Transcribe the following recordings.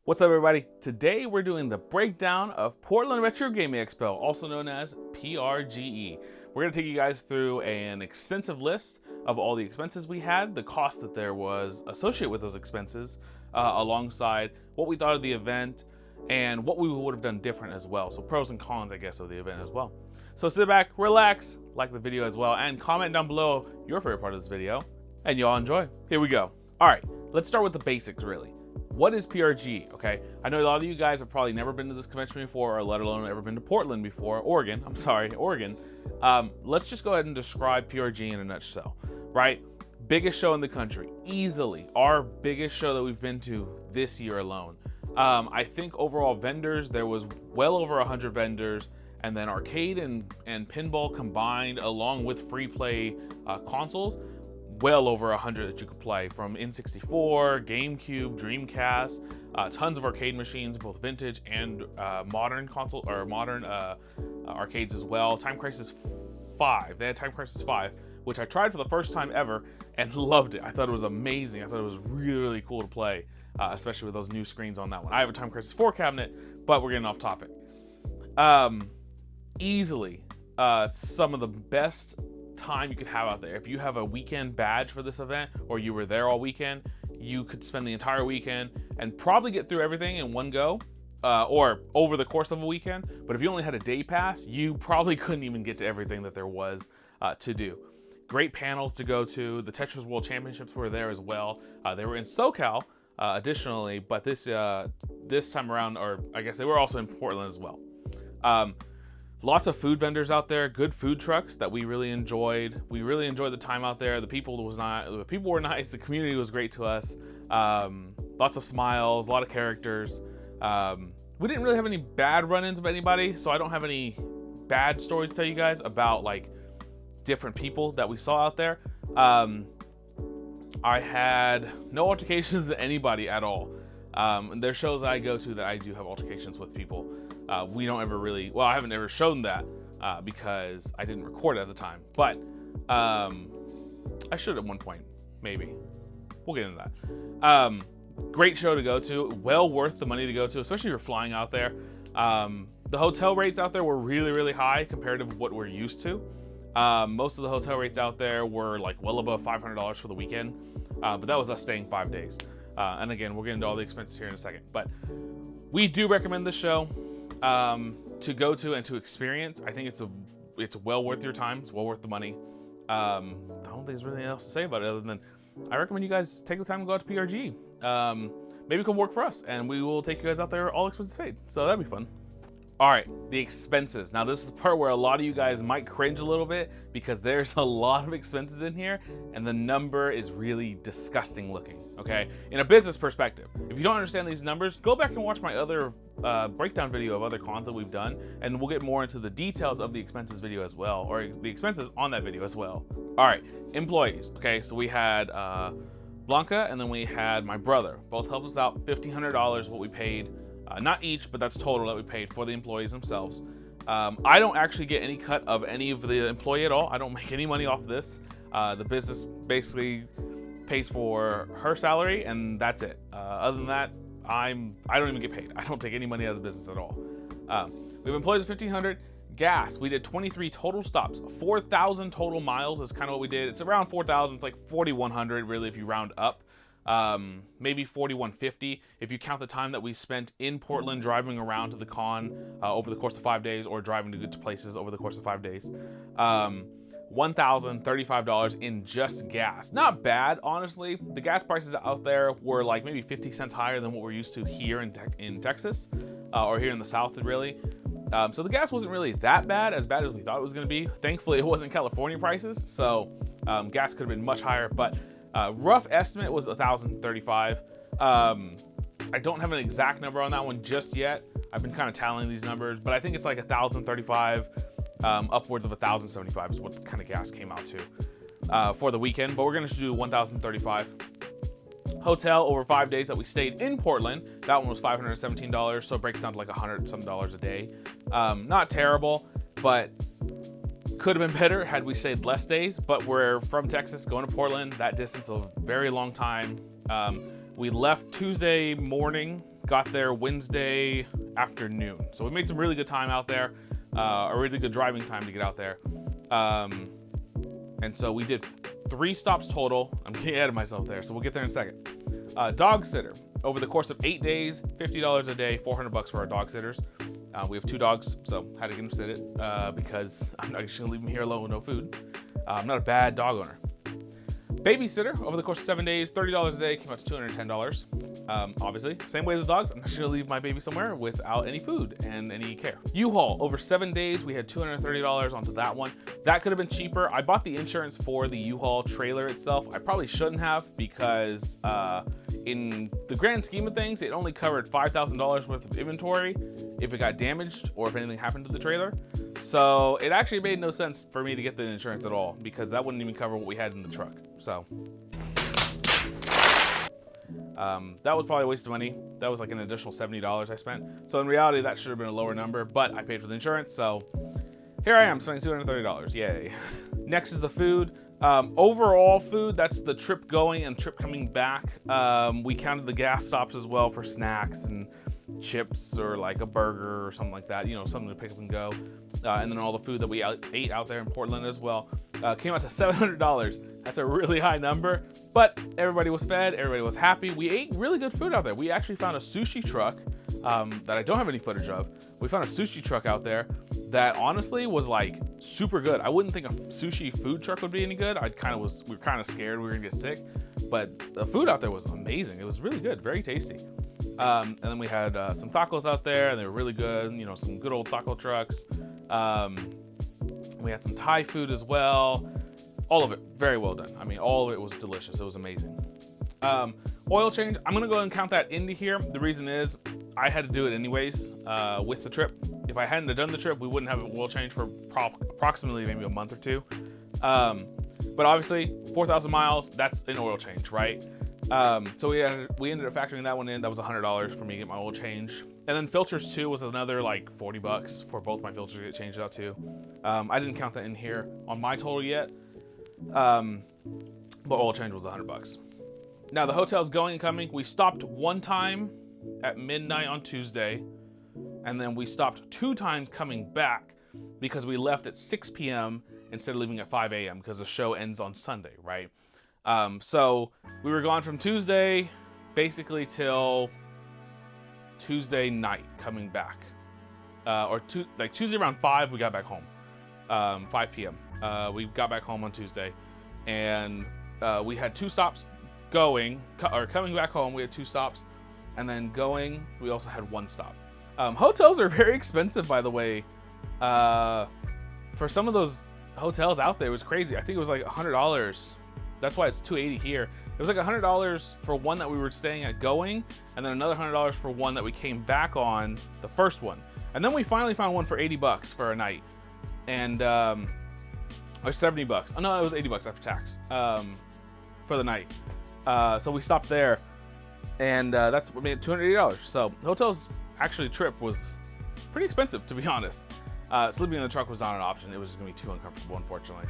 What's up, everybody? Today we're doing the breakdown of Portland Retro Gaming Expo, also known as PRGE. We're going to take you guys through an extensive list of all the expenses we had, the cost that there was associated with those expenses, alongside what we thought of the event and what we would have done different as well. So pros and cons, I guess, of the event as well. So sit back, relax, like the video as well, and comment down below your favorite part of this video, and y'all enjoy. Here we go. All right, let's start with the basics, really. What is PRG? Okay, I know a lot of you guys have probably never been to this convention before, or let alone ever been to Portland before, Oregon. Let's just go ahead and describe PRG in a nutshell, right? Biggest show in the country, easily our biggest show that we've been to this year alone. I think overall vendors, there was well over 100 vendors, and then arcade and pinball combined, along with free play consoles, well over 100 that you could play, from N64, GameCube, Dreamcast, tons of arcade machines, both vintage and modern console or modern arcades as well. Time Crisis 5, they had Time Crisis 5, which I tried for the first time ever and loved it. I thought it was amazing. I thought it was really, really cool to play, especially with those new screens on that one. I have a Time Crisis 4 cabinet, but we're getting off topic. Easily some of the best time you could have out there. If you have a weekend badge for this event, or you were there all weekend, you could spend the entire weekend and probably get through everything in one go, or over the course of a weekend. But if you only had a day pass, you probably couldn't even get to everything that there was to do. Great panels to go to. The Tetris World Championships were there as well. They were in SoCal additionally, but this time around, or I guess they were also in Portland as well. Lots of food vendors out there, good food trucks that we really enjoyed. We really enjoyed the time out there. The people were nice. The community was great to us. Lots of smiles, a lot of characters. We didn't really have any bad run-ins with anybody, so I don't have any bad stories to tell you guys about like different people that we saw out there. I had no altercations with anybody at all. There's shows that I go to that I do have altercations with people. We don't ever really, well, I haven't ever shown that because I didn't record it at the time, but I should at one point, maybe. We'll get into that. Great show to go to, well worth the money to go to, especially if you're flying out there. The hotel rates out there were really, really high compared to what we're used to. Most of the hotel rates out there were like well above $500 for the weekend, but that was us staying 5 days. And again, we'll get into all the expenses here in a second, but we do recommend this show to go to and to experience. I think it's well worth your time. It's well worth the money. I don't think there's really anything else to say about it other than I recommend you guys take the time to go out to PRG. Maybe it can work for us, and we will take you guys out there all expenses paid. So that'd be fun. All right, the expenses. Now this is the part where a lot of you guys might cringe a little bit because there's a lot of expenses in here and the number is really disgusting looking, okay? In a business perspective, if you don't understand these numbers, go back and watch my other breakdown video of other cons that we've done, and we'll get more into the details of the expenses video as well, or the expenses on that video as well. All right, employees, okay? So we had Blanca, and then we had my brother. Both helped us out, $1,500 what we paid. Not each, but that's total that we paid for the employees themselves. I don't actually get any cut of any of the employee at all. I don't make any money off of this. The business basically pays for her salary, and that's it. Other than that, I don't even get paid. I don't take any money out of the business at all. We have employees of 1,500. Gas, we did 23 total stops. 4,000 total miles is kind of what we did. It's around 4,000. It's like 4,100 really if you round up. Maybe 4,150 if you count the time that we spent in Portland driving around to the con over the course of 5 days, or driving to good places over the course of 5 days. $1,035 in just gas. Not bad, honestly. The gas prices out there were like maybe 50 cents higher than what we're used to here in Texas, or here in the South, really. So the gas wasn't really that bad as we thought it was going to be. Thankfully, it wasn't California prices, so gas could have been much higher, but rough estimate was $1,035. I don't have an exact number on that one just yet. I've been kind of tallying these numbers, but I think it's like $1,035, upwards of $1,075 is what the kind of gas came out to for the weekend. But we're going to do $1,035. Hotel over 5 days that we stayed in Portland, that one was $517, so it breaks down to like $100 some dollars a day. Not terrible, but could have been better had we stayed less days, but we're from Texas going to Portland, that distance of a very long time. We left Tuesday morning got there Wednesday afternoon. So we made some really good time out there, a really good driving time to get out there. And so we did 3 stops total. I'm getting ahead of myself there, so we'll get there in a second. Dog sitter. Over the course of 8 days, $50 a day, $400 for our dog sitters. We have 2 dogs, so had to get them sitted because I'm not just gonna leave them here alone with no food. I'm not a bad dog owner. Babysitter, over the course of 7 days, $30 a day, came out to $210. Obviously, same way as the dogs, I'm not gonna leave my baby somewhere without any food and any care. U-Haul, over 7 days, we had $230 onto that one. That could have been cheaper. I bought the insurance for the U-Haul trailer itself. I probably shouldn't have because in the grand scheme of things, it only covered $5,000 worth of inventory if it got damaged or if anything happened to the trailer. So it actually made no sense for me to get the insurance at all because that wouldn't even cover what we had in the truck. So that was probably a waste of money. That was like an additional $70 I spent. So in reality, that should have been a lower number, but I paid for the insurance. So here I am spending $230, yay. Next is the food. Overall food, that's the trip going and trip coming back. We counted the gas stops as well for snacks and chips or like a burger or something like that, you know, something to pick up and go. And then all the food that we ate out there in Portland as well. Came out to $700. That's a really high number, but everybody was fed, everybody was happy. We ate really good food out there. We actually found a sushi truck that I don't have any footage of. We found a sushi truck out there that honestly was like super good. I wouldn't think a sushi food truck would be any good. We were kind of scared we were gonna get sick, but the food out there was amazing. It was really good, very tasty. And then we had some tacos out there, and they were really good. You know, some good old taco trucks. We had some Thai food as well. All of it very well done. I mean, all of it was delicious. It was amazing. Oil change, I'm gonna go ahead and count that into here. The reason is I had to do it anyways with the trip. If I hadn't have done the trip, we wouldn't have an oil change for approximately maybe a month or 2. But obviously 4,000 miles, that's an oil change, right? So we ended up factoring that one in. That was $100 for me to get my oil change. And then filters too was another like $40 for both my filters to get changed out too. I didn't count that in here on my total yet. But oil change was $100. Now the hotel's going and coming. We stopped one time at midnight on Tuesday, and then we stopped 2 times coming back because we left at 6 p.m. instead of leaving at 5 a.m. because the show ends on Sunday, right? So we were gone from Tuesday basically till Tuesday night coming back, like Tuesday around 5 we got back home, 5 p.m. We got back home on Tuesday, and we had 2 stops coming back home. We had 2 stops, and then going we also had 1 stop. Hotels are very expensive, by the way. For some of those hotels out there, it was crazy. I think it was like $100. That's why it's $280 here. It was like $100 for one that we were staying at going, and then another $100 for one that we came back on, the first one. And then we finally found one for $80 for a night, and or $70. Oh no, it was $80 after tax for the night. So we stopped there, and that's what made it $280. So the hotel's actually trip was pretty expensive, to be honest. Sleeping in the truck was not an option. It was just gonna be too uncomfortable, unfortunately.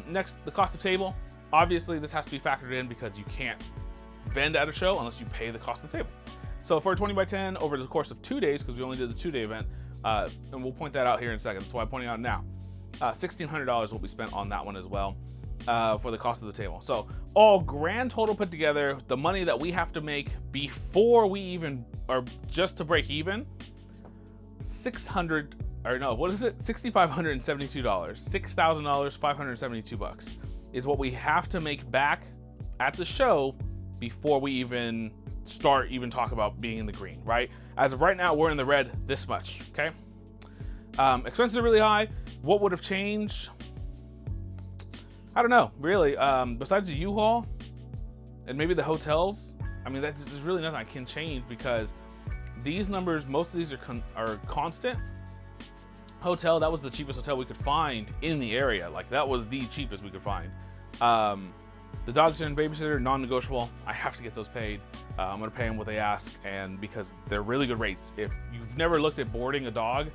Next, the cost of table. Obviously, this has to be factored in because you can't vend at a show unless you pay the cost of the table. So for a 20 by 10 over the course of 2 days, because we only did the 2-day event, and we'll point that out here in a second. That's why I'm pointing out now. $1,600 will be spent on that one as well for the cost of the table. So all grand total put together, the money that we have to make before we even, or just to break even, $6,572. $6,000, $572 is what we have to make back at the show before we even start talk about being in the green, right? As of right now, we're in the red this much, okay? Expenses are really high. What would have changed? I don't know, really. Besides the U-Haul and maybe the hotels, I mean, there's really nothing I can change because these numbers, most of these are constant. Hotel, that was the cheapest hotel we could find in the area. Like, that was the cheapest we could find. The dog sitter and babysitter, non-negotiable. I have to get those paid. I'm gonna pay them what they ask, and because they're really good rates. If you've never looked at boarding a dog,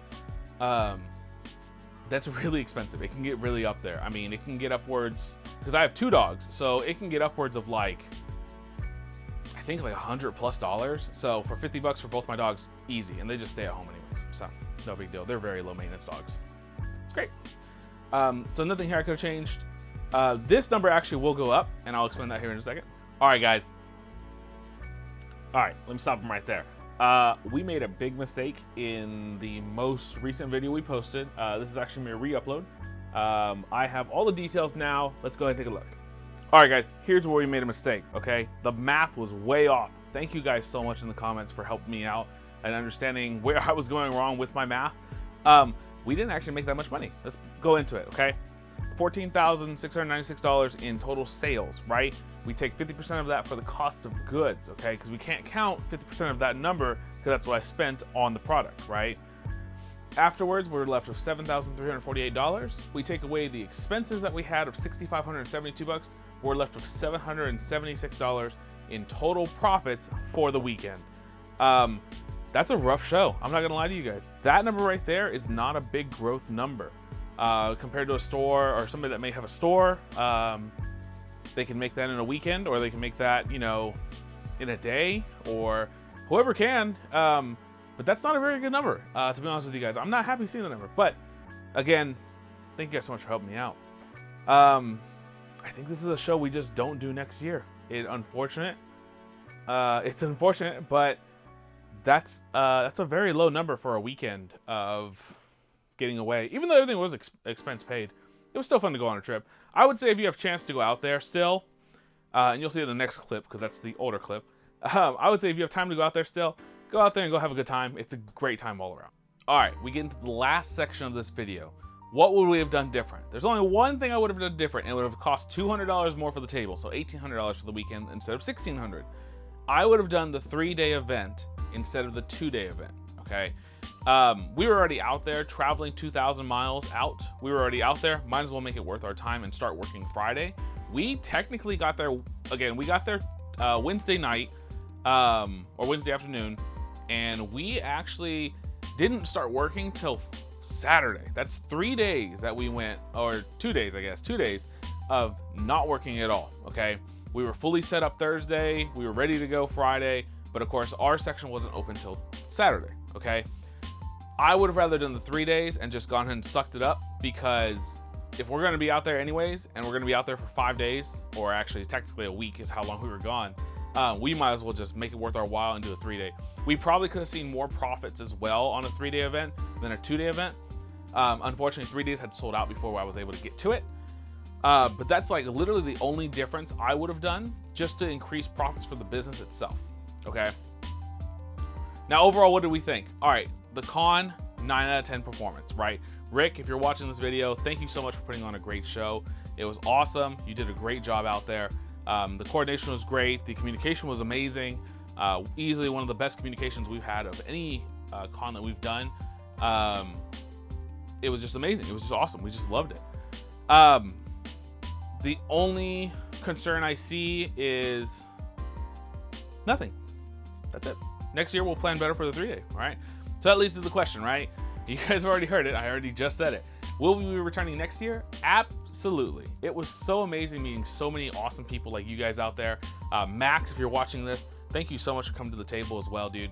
that's really expensive. It can get really up there. I mean, it can get upwards, because I have 2 dogs, so it can get upwards of like, I I think like $100+. So for $50 for both my dogs, easy. And they just stay at home anyways. So no big deal. They're very low maintenance dogs. It's great. So nothing here I could have changed. This number actually will go up, and I'll explain that here in a second. All right, guys. All right, let me stop them right there. We made a big mistake in the most recent video we posted. This is actually my re-upload. I have all the details now. Let's go ahead and take a look. All right, guys, here's where we made a mistake, okay? The math was way off. Thank you guys so much in the comments for helping me out and understanding where I was going wrong with my math. We didn't actually make that much money. Let's go into it, okay? $14,696 in total sales, right? We take 50% of that for the cost of goods, okay? Because we can't count 50% of that number because that's what I spent on the product, right? Afterwards, we're left with $7,348. We take away the expenses that we had of $6,572. We're left with $776 in total profits for the weekend. That's a rough show. I'm not gonna lie to you guys. That number right there is not a big growth number. Compared to a store or somebody that may have a store, they can make that in a weekend, or they can make that, you know, in a day, or whoever can. But that's not a very good number, to be honest with you guys. I'm not happy seeing the number, but again, thank you guys so much for helping me out. I think this is a show we just don't do next year. It's unfortunate, but that's a very low number for a weekend of getting away. Even though everything was expense paid, it was still fun to go on a trip. I would say if you have a chance to go out there still, and you'll see it in the next clip because that's the older clip. I would say if you have time to go out there still, go out there and go have a good time. It's a great time all around. All right, we get into the last section of this video. What would we have done different? There's only one thing I would have done different, and it would have cost $200 more for the table, so $1,800 for the weekend instead of $1,600. I would have done the 3-day event instead of the 2-day event, okay? We were already out there traveling 2,000 miles out. We were already out there. Might as well make it worth our time and start working Friday. We technically got there, again, we got there Wednesday night, or Wednesday afternoon, and we actually didn't start working till Saturday. That's 3 days that we went, or 2 days, I guess, 2 days of not working at all, okay? We were fully set up Thursday. We were ready to go Friday, but of course, our section wasn't open till Saturday, okay? I would have rather done the 3 days and just gone ahead and sucked it up, because if we're going to be out there anyways, and we're going to be out there for 5 days, or actually technically a week is how long we were gone, we might as well just make it worth our while and do a 3-day. We probably could have seen more profits as well on a 3-day event than a 2-day event. Unfortunately, 3 days had sold out before I was able to get to it. But that's like literally the only difference I would have done just to increase profits for the business itself, okay? Now, overall, what do we think? All right, the con, 9 out of 10 performance, right? Rick, if you're watching this video, thank you so much for putting on a great show. It was awesome. You did a great job out there. The coordination was great. The communication was amazing. Easily one of the best communications we've had of any con that we've done. It was just amazing. It was just awesome. We just loved it. The only concern I see is nothing. That's it. Next year, we'll plan better for the 3-day, all right? So that leads to the question, right? You guys have already heard it. I already just said it. Will we be returning next year? Absolutely. It was so amazing meeting so many awesome people like you guys out there. Max, if you're watching this, thank you so much for coming to the table as well, dude.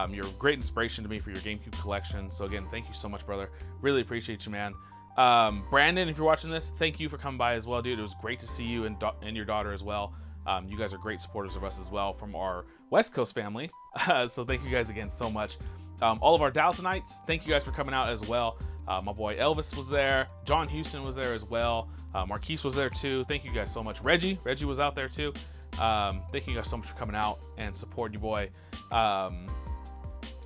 You're a great inspiration to me for your GameCube collection. So again, thank you so much, brother. Really appreciate you, man. Brandon, if you're watching this, thank you for coming by as well, dude. It was great to see you and your daughter as well. You guys are great supporters of us as well from our West Coast family. So thank you guys again so much. All of our Daltonites, thank you guys for coming out as well. My boy Elvis was there. John Houston was there as well. Marquise was there too. Thank you guys so much. Reggie was out there too. Thank you guys so much for coming out and supporting your boy.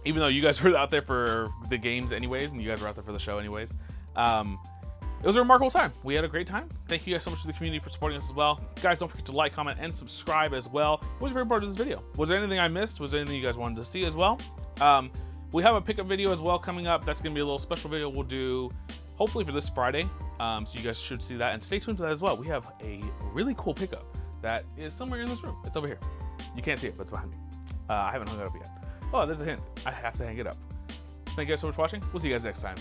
Even though you guys were out there for the games anyways, and you guys were out there for the show anyways. It was a remarkable time. We had a great time. Thank you guys so much to the community for supporting us as well. Guys, don't forget to like, comment, and subscribe as well. What was your favorite part of this video? Was there anything I missed? Was there anything you guys wanted to see as well? We have a pickup video as well coming up. That's going to be a little special video we'll do hopefully for this Friday. So you guys should see that, and stay tuned for that as well. We have a really cool pickup that is somewhere in this room. It's over here. You can't see it, but it's behind me. I haven't hung it up yet. Oh, there's a hint. I have to hang it up. Thank you guys so much for watching. We'll see you guys next time.